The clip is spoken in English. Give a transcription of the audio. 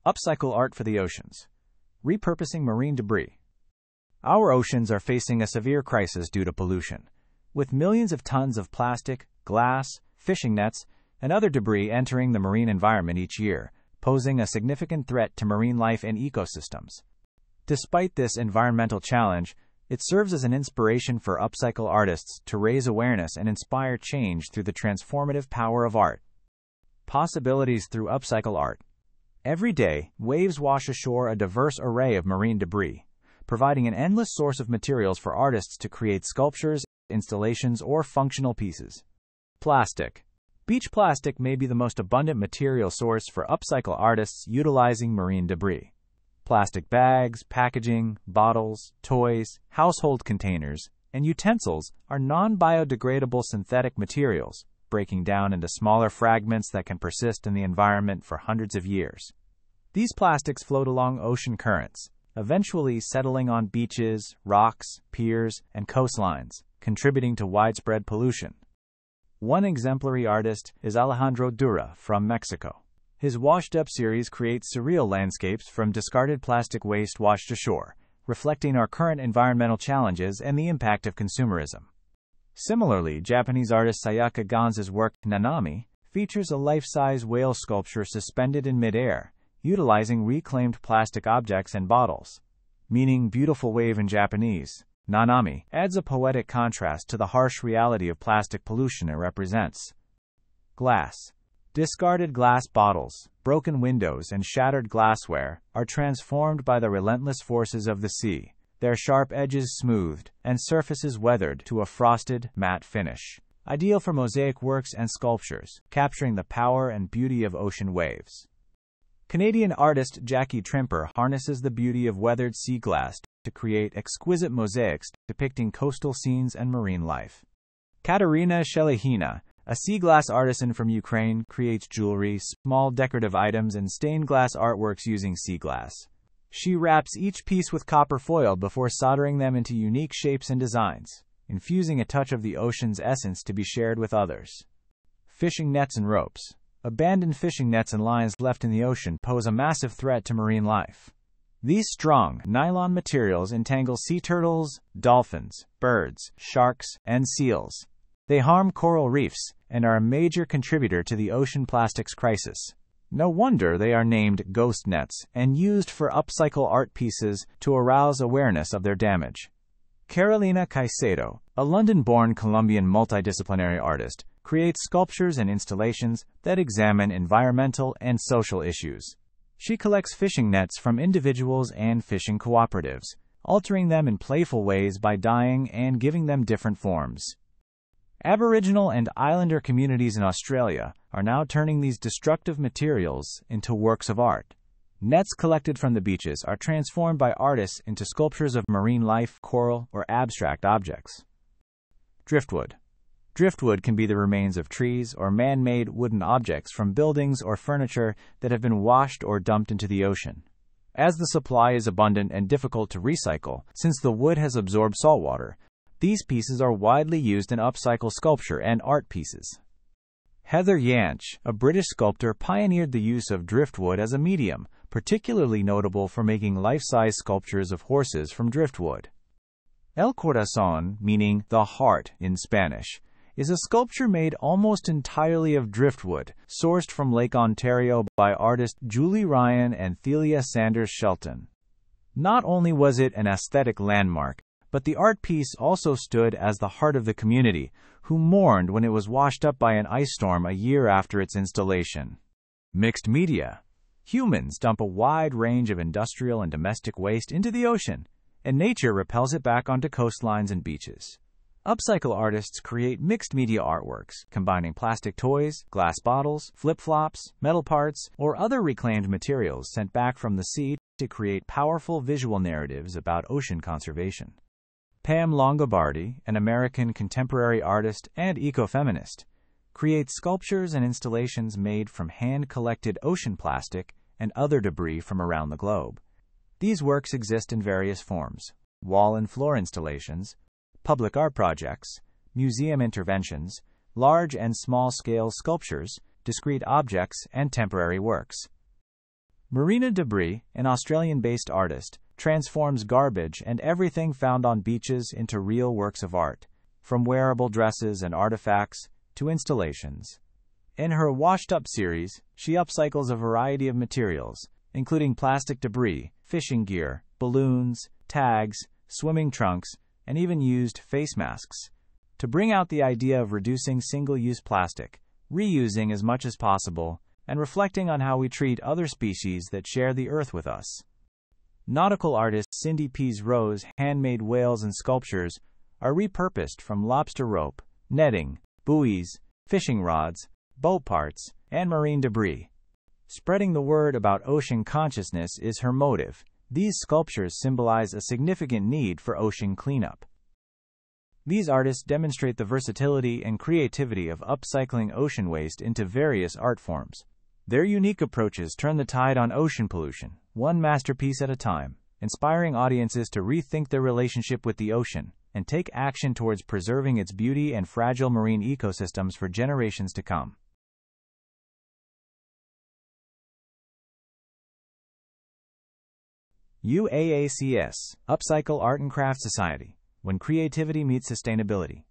Upcycle art for the oceans. Repurposing marine debris. Our oceans are facing a severe crisis due to pollution, with millions of tons of plastic, glass, fishing nets, and other debris entering the marine environment each year, posing a significant threat to marine life and ecosystems. Despite this environmental challenge, it serves as an inspiration for upcycle artists to raise awareness and inspire change through the transformative power of art. Possibilities through upcycle art. Every day, waves wash ashore a diverse array of marine debris, providing an endless source of materials for artists to create sculptures, installations, or functional pieces. Plastic. Beach plastic may be the most abundant material source for upcycle artists utilizing marine debris. Plastic bags, packaging, bottles, toys, household containers, and utensils are non-biodegradable synthetic materials, breaking down into smaller fragments that can persist in the environment for hundreds of years. These plastics float along ocean currents, eventually settling on beaches, rocks, piers, and coastlines, contributing to widespread pollution. One exemplary artist is Alejandro Dura from Mexico. His Washed Up series creates surreal landscapes from discarded plastic waste washed ashore, reflecting our current environmental challenges and the impact of consumerism. Similarly, Japanese artist Sayaka Gonza's work, Nanami, features a life-size whale sculpture suspended in mid-air, utilizing reclaimed plastic objects and bottles. Meaning beautiful wave in Japanese, Nanami adds a poetic contrast to the harsh reality of plastic pollution it represents. Glass. Discarded glass bottles, broken windows, and shattered glassware are transformed by the relentless forces of the sea, their sharp edges smoothed and surfaces weathered to a frosted, matte finish, ideal for mosaic works and sculptures, capturing the power and beauty of ocean waves. Canadian artist Jackie Trimper harnesses the beauty of weathered sea glass to create exquisite mosaics depicting coastal scenes and marine life. Katerina Shelihina, a sea glass artisan from Ukraine, creates jewelry, small decorative items, and stained glass artworks using sea glass. She wraps each piece with copper foil before soldering them into unique shapes and designs, infusing a touch of the ocean's essence to be shared with others. Fishing nets and ropes. Abandoned fishing nets and lines left in the ocean pose a massive threat to marine life. These strong, nylon materials entangle sea turtles, dolphins, birds, sharks, and seals. They harm coral reefs and are a major contributor to the ocean plastics crisis. No wonder they are named ghost nets and used for upcycle art pieces to arouse awareness of their damage. Carolina Caicedo, a London-born Colombian multidisciplinary artist, creates sculptures and installations that examine environmental and social issues. She collects fishing nets from individuals and fishing cooperatives, altering them in playful ways by dyeing and giving them different forms. Aboriginal and islander communities in Australia are now turning these destructive materials into works of art. Nets collected from the beaches are transformed by artists into sculptures of marine life, coral, or abstract objects. Driftwood. Driftwood can be the remains of trees or man-made wooden objects from buildings or furniture that have been washed or dumped into the ocean. As the supply is abundant and difficult to recycle, since the wood has absorbed saltwater, these pieces are widely used in upcycle sculpture and art pieces. Heather Yanch, a British sculptor, pioneered the use of driftwood as a medium, particularly notable for making life-size sculptures of horses from driftwood. El Corazón, meaning the heart in Spanish, is a sculpture made almost entirely of driftwood, sourced from Lake Ontario by artist Julie Ryan and Thelia Sanders Shelton. Not only was it an aesthetic landmark, but the art piece also stood as the heart of the community, who mourned when it was washed up by an ice storm a year after its installation. Mixed media. Humans dump a wide range of industrial and domestic waste into the ocean, and nature repels it back onto coastlines and beaches. Upcycle artists create mixed media artworks, combining plastic toys, glass bottles, flip-flops, metal parts, or other reclaimed materials sent back from the sea to create powerful visual narratives about ocean conservation. Pam Longobardi, an American contemporary artist and ecofeminist, creates sculptures and installations made from hand-collected ocean plastic and other debris from around the globe. These works exist in various forms: wall and floor installations, public art projects, museum interventions, large and small-scale sculptures, discrete objects, and temporary works. Marina Debris, an Australian-based artist, transforms garbage and everything found on beaches into real works of art, from wearable dresses and artifacts to installations. In her Washed Up series, she upcycles a variety of materials, including plastic debris, fishing gear, balloons, tags, swimming trunks, and even used face masks, to bring out the idea of reducing single-use plastic, reusing as much as possible, and reflecting on how we treat other species that share the earth with us. Nautical artist Cindy P's Rose handmade whales and sculptures are repurposed from lobster rope, netting, buoys, fishing rods, boat parts, and marine debris. Spreading the word about ocean consciousness is her motive. These sculptures symbolize a significant need for ocean cleanup. These artists demonstrate the versatility and creativity of upcycling ocean waste into various art forms. Their unique approaches turn the tide on ocean pollution, one masterpiece at a time, inspiring audiences to rethink their relationship with the ocean and take action towards preserving its beauty and fragile marine ecosystems for generations to come. UAACS, Upcycle Art and Craft Society, when creativity meets sustainability.